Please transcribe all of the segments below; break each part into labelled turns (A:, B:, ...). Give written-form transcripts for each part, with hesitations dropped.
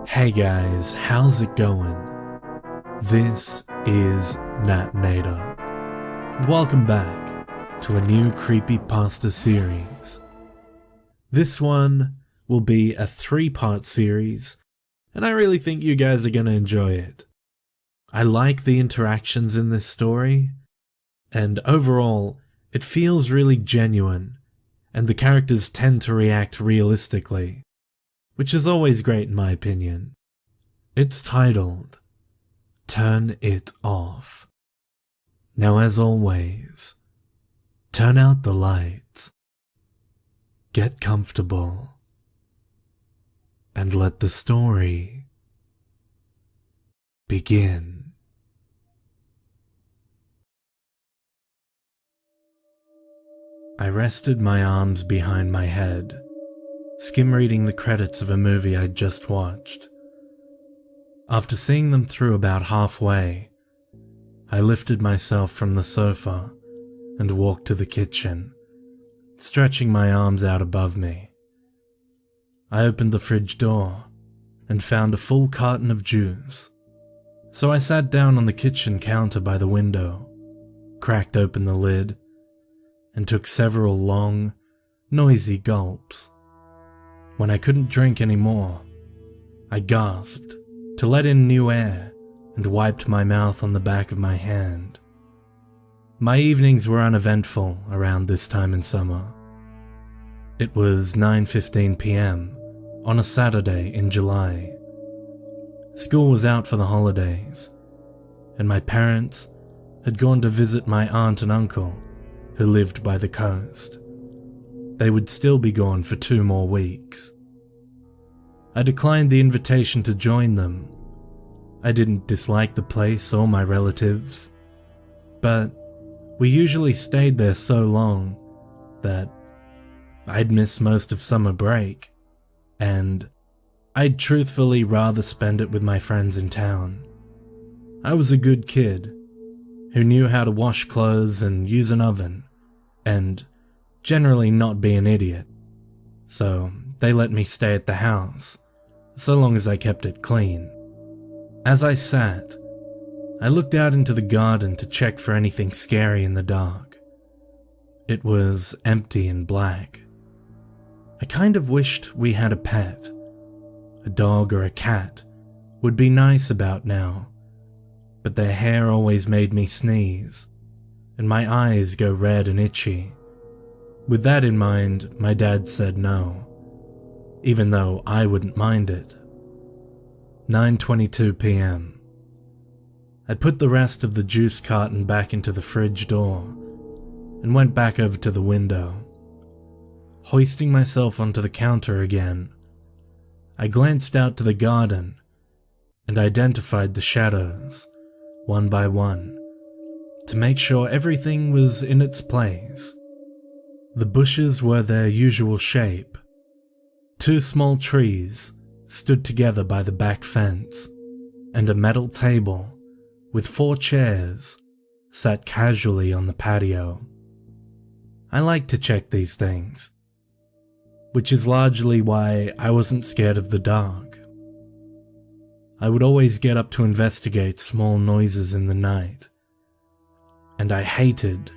A: Hey guys, how's it going? This is Nat Nader. Welcome back to a new Creepypasta series. This one will be a 3-part series, and I really think you guys are gonna enjoy it. I like the interactions in this story, and overall, it feels really genuine, and the characters tend to react realistically, which is always great in my opinion. It's titled, Turn It Off. Now as always, turn out the lights, get comfortable, and let the story begin. I rested my arms behind my head, skim reading the credits of a movie I'd just watched. After seeing them through about halfway, I lifted myself from the sofa and walked to the kitchen, stretching my arms out above me. I opened the fridge door and found a full carton of juice, so I sat down on the kitchen counter by the window, cracked open the lid, and took several long, noisy gulps. When I couldn't drink anymore, I gasped to let in new air and wiped my mouth on the back of my hand. My evenings were uneventful around this time in summer. It was 9:15 p.m. on a Saturday in July. School was out for the holidays, and my parents had gone to visit my aunt and uncle who lived by the coast. They would still be gone for 2 more weeks. I declined the invitation to join them. I didn't dislike the place or my relatives, but we usually stayed there so long that I'd miss most of summer break, and I'd truthfully rather spend it with my friends in town. I was a good kid who knew how to wash clothes and use an oven, and generally not be an idiot, so they let me stay at the house, so long as I kept it clean. As I sat, I looked out into the garden to check for anything scary in the dark. It was empty and black. I kind of wished we had a pet. A dog or a cat would be nice about now, but their hair always made me sneeze, and my eyes go red and itchy. With that in mind, my dad said no, even though I wouldn't mind it. 9:22 p.m. I put the rest of the juice carton back into the fridge door and went back over to the window. Hoisting myself onto the counter again, I glanced out to the garden and identified the shadows, one by one, to make sure everything was in its place. The bushes were their usual shape. 2 small trees stood together by the back fence, and a metal table with 4 chairs sat casually on the patio. I like to check these things, which is largely why I wasn't scared of the dark. I would always get up to investigate small noises in the night, and I hated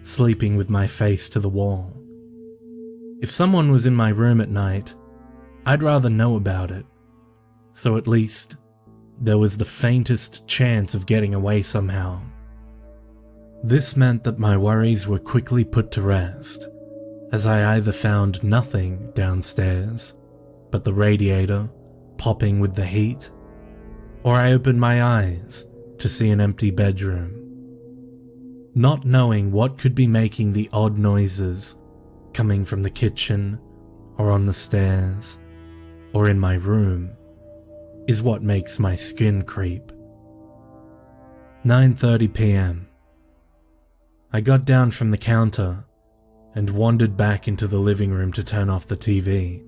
A: sleeping with my face to the wall. If someone was in my room at night, I'd rather know about it, so at least there was the faintest chance of getting away somehow. This meant that my worries were quickly put to rest, as I either found nothing downstairs but the radiator popping with the heat, or I opened my eyes to see an empty bedroom. Not knowing what could be making the odd noises coming from the kitchen, or on the stairs, or in my room, is what makes my skin creep. 9:30 p.m. I got down from the counter and wandered back into the living room to turn off the TV,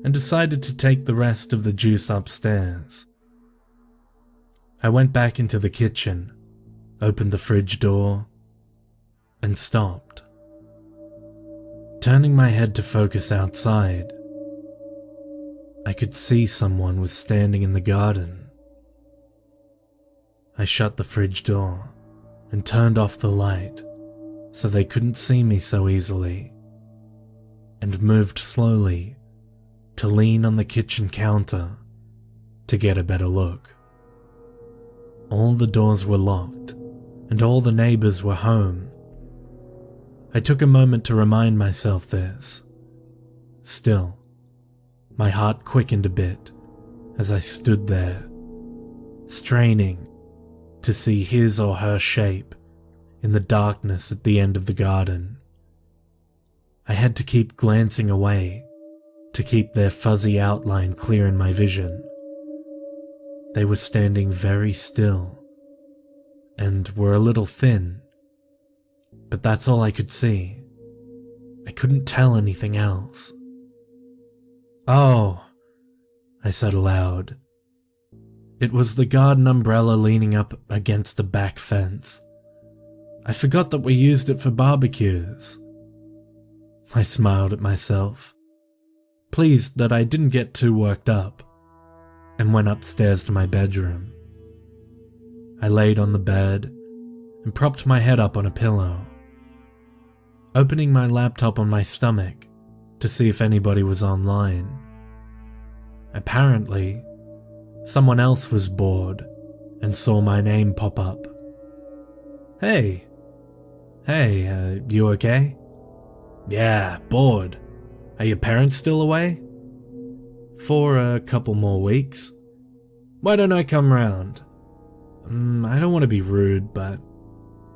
A: and decided to take the rest of the juice upstairs. I went back into the kitchen, opened the fridge door, and stopped. Turning my head to focus outside, I could see someone was standing in the garden. I shut the fridge door and turned off the light so they couldn't see me so easily, and moved slowly to lean on the kitchen counter to get a better look. All the doors were locked and all the neighbors were home. I took a moment to remind myself this. Still, my heart quickened a bit as I stood there, straining to see his or her shape in the darkness at the end of the garden. I had to keep glancing away to keep their fuzzy outline clear in my vision. They were standing very still and were a little thin, but that's all I could see. I couldn't tell anything else. "Oh," I said aloud. It was the garden umbrella leaning up against the back fence. I forgot that we used it for barbecues. I smiled at myself, pleased that I didn't get too worked up, and went upstairs to my bedroom. I laid on the bed and propped my head up on a pillow, opening my laptop on my stomach to see if anybody was online. Apparently, someone else was bored and saw my name pop up. Hey, you okay?" "Yeah, bored. Are your parents still away?" "For a couple more weeks." "Why don't I come round?" I don't want to be rude, but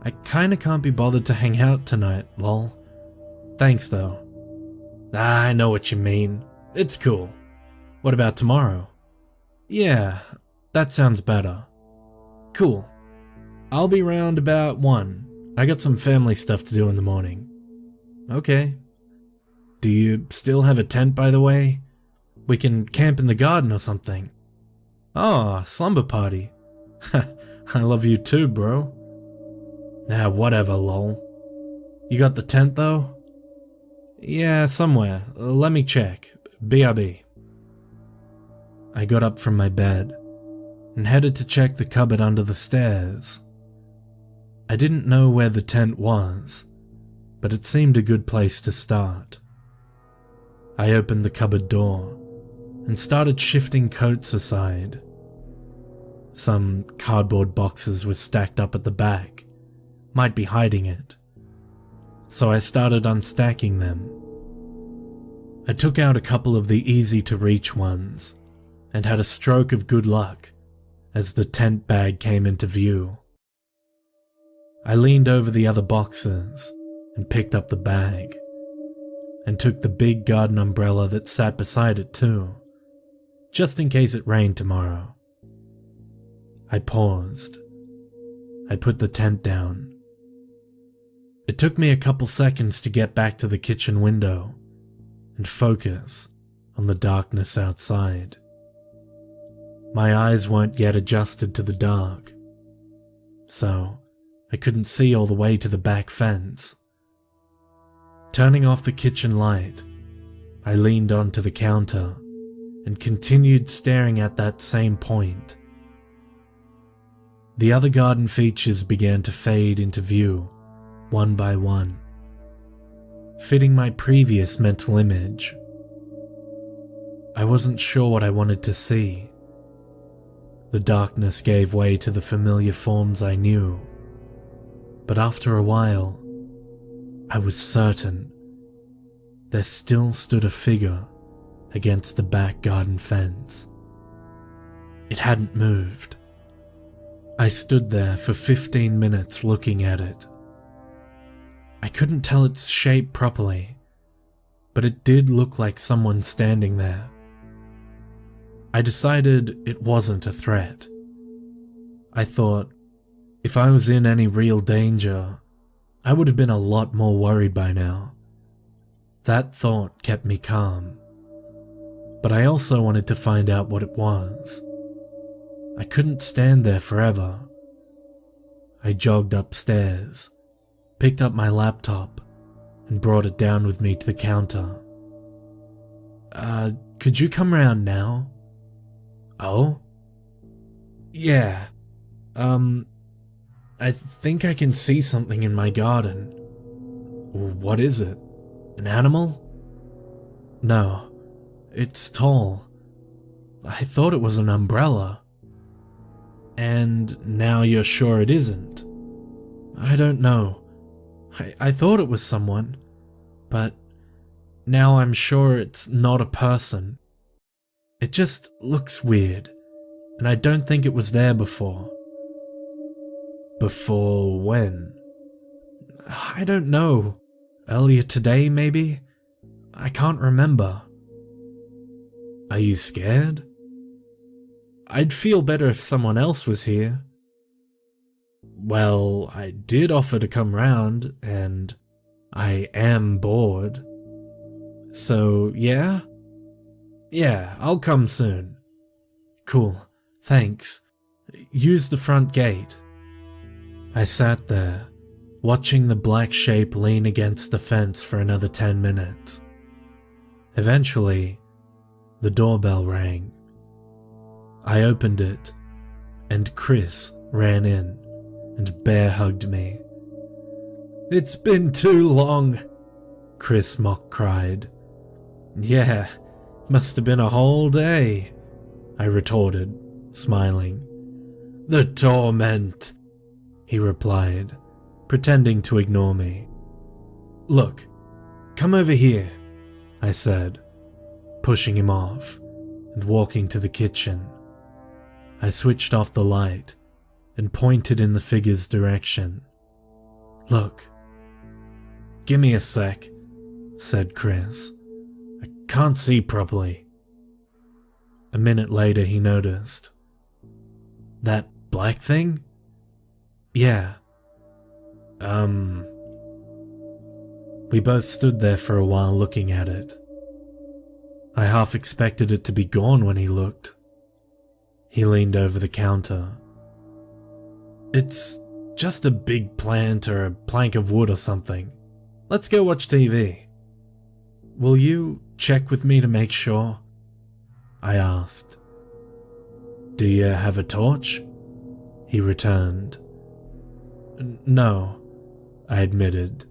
A: I kinda can't be bothered to hang out tonight, lol. Thanks though." "I know what you mean. It's cool. What about tomorrow?" "Yeah, that sounds better." "Cool. I'll be round about 1. I got some family stuff to do in the morning." "Okay. Do you still have a tent, by the way? We can camp in the garden or something." "Oh, slumber party. I love you too, bro." Whatever, lol. "You got the tent though?" "Yeah, somewhere. Let me check. BRB." I got up from my bed and headed to check the cupboard under the stairs. I didn't know where the tent was, but it seemed a good place to start. I opened the cupboard door and started shifting coats aside. Some cardboard boxes were stacked up at the back, might be hiding it, so I started unstacking them. I took out a couple of the easy-to-reach ones and had a stroke of good luck as the tent bag came into view. I leaned over the other boxes and picked up the bag, and took the big garden umbrella that sat beside it too, just in case it rained tomorrow. I paused. I put the tent down. It took me a couple seconds to get back to the kitchen window and focus on the darkness outside. My eyes weren't yet adjusted to the dark, so I couldn't see all the way to the back fence. Turning off the kitchen light, I leaned onto the counter and continued staring at that same point. The other garden features began to fade into view, one by one, fitting my previous mental image. I wasn't sure what I wanted to see. The darkness gave way to the familiar forms I knew, but after a while, I was certain there still stood a figure against the back garden fence. It hadn't moved. I stood there for 15 minutes looking at it. I couldn't tell its shape properly, but it did look like someone standing there. I decided it wasn't a threat. I thought, if I was in any real danger, I would have been a lot more worried by now. That thought kept me calm, but I also wanted to find out what it was. I couldn't stand there forever. I jogged upstairs, picked up my laptop, and brought it down with me to the counter. Could you come round now? Oh? Yeah. I think I can see something in my garden. What is it? An animal? No. It's tall. I thought it was an umbrella. And now you're sure it isn't? I don't know. I thought it was someone, but now I'm sure it's not a person. It just looks weird, and I don't think it was there before. Before when? I don't know. Earlier today, maybe? I can't remember. Are you scared? I'd feel better if someone else was here. Well, I did offer to come round, and I am bored. So, yeah? Yeah, I'll come soon. Cool, thanks. Use the front gate. I sat there, watching the black shape lean against the fence for another 10 minutes. Eventually, the doorbell rang. I opened it, and Chris ran in and bear hugged me. It's been too long, Chris mock cried. Yeah, must have been a whole day, I retorted, smiling. The torment, he replied, pretending to ignore me. Look, come over here, I said, pushing him off and walking to the kitchen. I switched off the light and pointed in the figure's direction. Look. Gimme a sec, said Chris. I can't see properly. A minute later he noticed. That black thing? Yeah. We both stood there for a while looking at it. I half expected it to be gone when he looked. He leaned over the counter. It's just a big plant or a plank of wood or something. Let's go watch TV. Will you check with me to make sure? I asked. Do you have a torch? He returned. No, I admitted.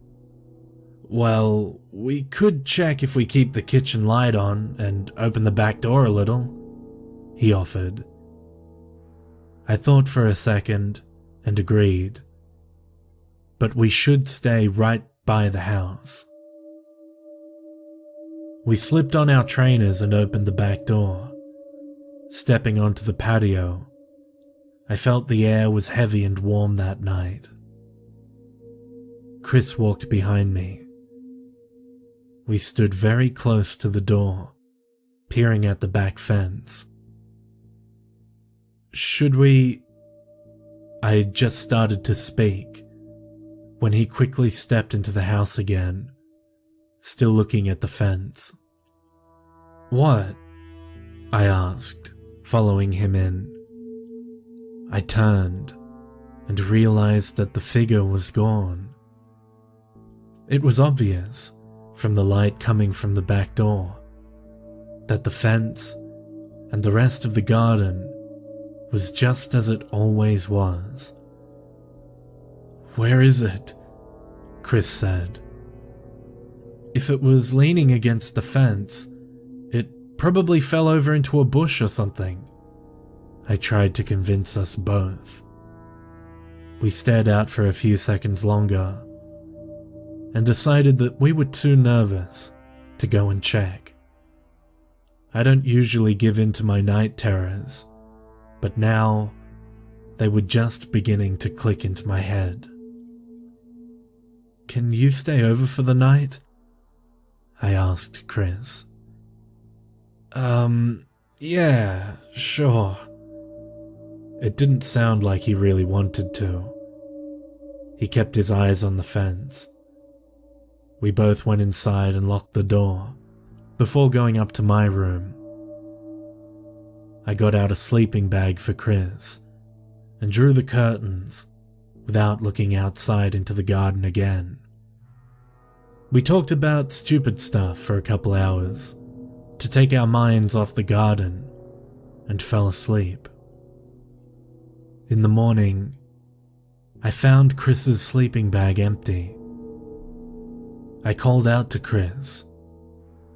A: Well, we could check if we keep the kitchen light on and open the back door a little, he offered. I thought for a second and agreed. But we should stay right by the house. We slipped on our trainers and opened the back door. Stepping onto the patio, I felt the air was heavy and warm that night. Chris walked behind me. We stood very close to the door, peering at the back fence. Should we... I had just started to speak when he quickly stepped into the house again, still looking at the fence. What? I asked, following him in. I turned and realized that the figure was gone. It was obvious, from the light coming from the back door, that the fence and the rest of the garden was just as it always was. Where is it? Chris said. If it was leaning against the fence, it probably fell over into a bush or something. I tried to convince us both. We stared out for a few seconds longer and decided that we were too nervous to go and check. I don't usually give in to my night terrors, but now they were just beginning to click into my head. Can you stay over for the night? I asked Chris. Yeah, sure. It didn't sound like he really wanted to. He kept his eyes on the fence. We both went inside and locked the door before going up to my room. I got out a sleeping bag for Chris and drew the curtains without looking outside into the garden again. We talked about stupid stuff for a couple hours, to take our minds off the garden, and fell asleep. In the morning, I found Chris's sleeping bag empty. I called out to Chris,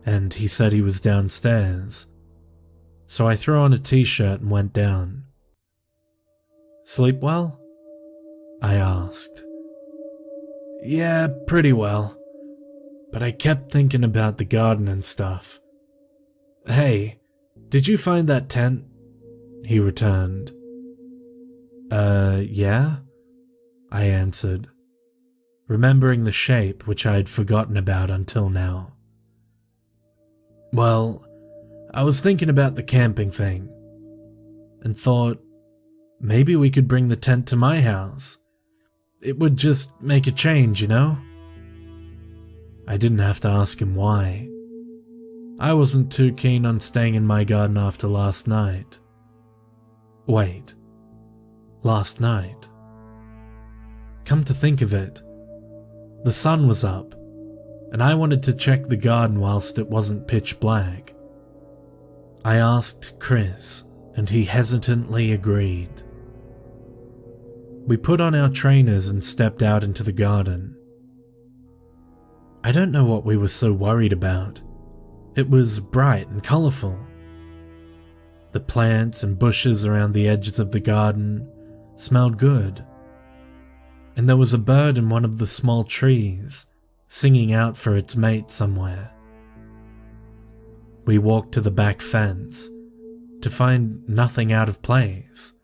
A: and he said he was downstairs, so I threw on a t-shirt and went down. "Sleep well?" I asked. "Yeah, pretty well, but I kept thinking about the garden and stuff." "Hey, did you find that tent?" he returned. Yeah," I answered, remembering the shape which I had forgotten about until now. "Well, I was thinking about the camping thing, and thought maybe we could bring the tent to my house. It would just make a change, you know?" I didn't have to ask him why. I wasn't too keen on staying in my garden after last night. Wait, last night? Come to think of it, the sun was up, and I wanted to check the garden whilst it wasn't pitch black. I asked Chris, and he hesitantly agreed. We put on our trainers and stepped out into the garden. I don't know what we were so worried about. It was bright and colourful. The plants and bushes around the edges of the garden smelled good, and there was a bird in one of the small trees singing out for its mate somewhere. We walked to the back fence to find nothing out of place,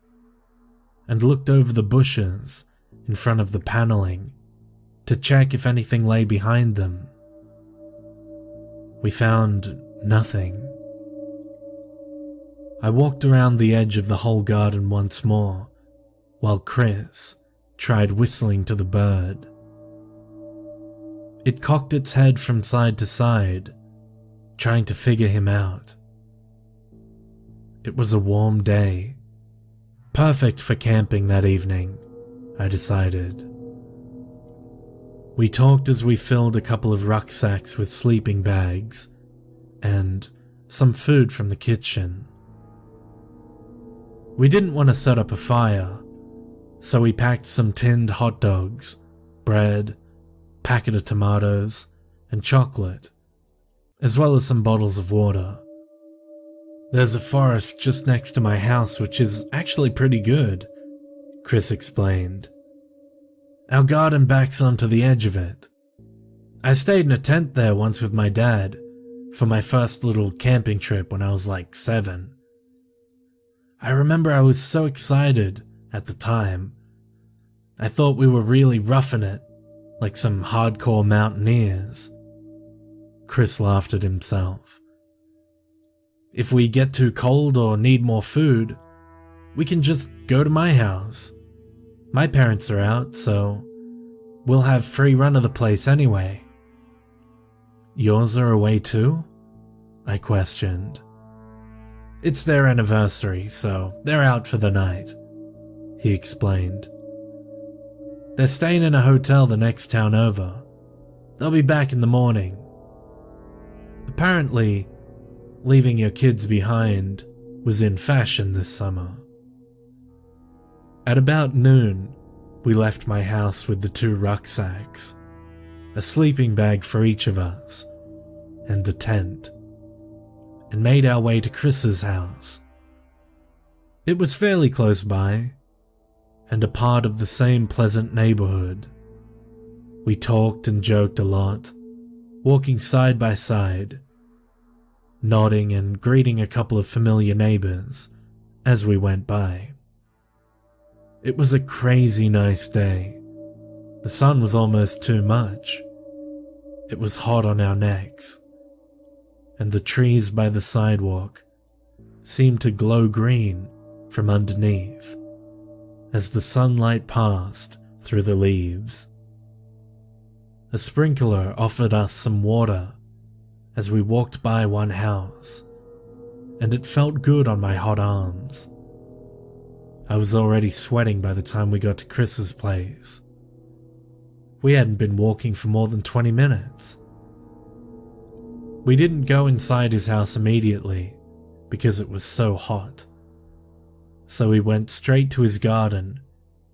A: and looked over the bushes in front of the paneling to check if anything lay behind them. We found nothing. I walked around the edge of the whole garden once more, while Chris tried whistling to the bird. It cocked its head from side to side, trying to figure him out. It was a warm day, perfect for camping that evening, I decided. We talked as we filled a couple of rucksacks with sleeping bags and some food from the kitchen. We didn't want to set up a fire, so we packed some tinned hot dogs, bread, packet of tomatoes, and chocolate, as well as some bottles of water. "There's a forest just next to my house which is actually pretty good," Chris explained. "Our garden backs onto the edge of it. I stayed in a tent there once with my dad for my first little camping trip when I was like 7. I remember I was so excited at the time. I thought we were really roughing it, like some hardcore mountaineers." Chris laughed at himself. "If we get too cold or need more food, we can just go to my house. My parents are out, so we'll have free run of the place anyway." "Yours are away too?" I questioned. "It's their anniversary, so they're out for the night," he explained. "They're staying in a hotel the next town over. They'll be back in the morning. Apparently, leaving your kids behind was in fashion this summer." At about noon, we left my house with the 2 rucksacks, a sleeping bag for each of us, and the tent, and made our way to Chris's house. It was fairly close by, and a part of the same pleasant neighborhood. We talked and joked a lot, walking side by side, nodding and greeting a couple of familiar neighbors as we went by. It was a crazy nice day. The sun was almost too much. It was hot on our necks, and the trees by the sidewalk seemed to glow green from underneath as the sunlight passed through the leaves. A sprinkler offered us some water as we walked by one house, and it felt good on my hot arms. I was already sweating by the time we got to Chris's place. We hadn't been walking for more than 20 minutes. We didn't go inside his house immediately because it was so hot. So we went straight to his garden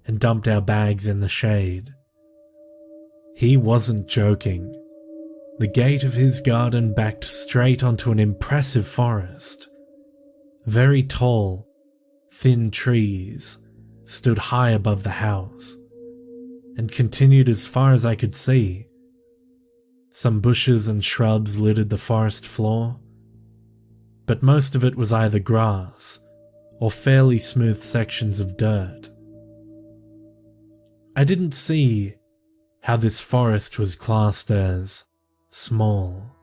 A: and dumped our bags in the shade. He wasn't joking. The gate of his garden backed straight onto an impressive forest. Very tall, thin trees stood high above the house and continued as far as I could see. Some bushes and shrubs littered the forest floor, but most of it was either grass or fairly smooth sections of dirt. I didn't see how this forest was classed as small.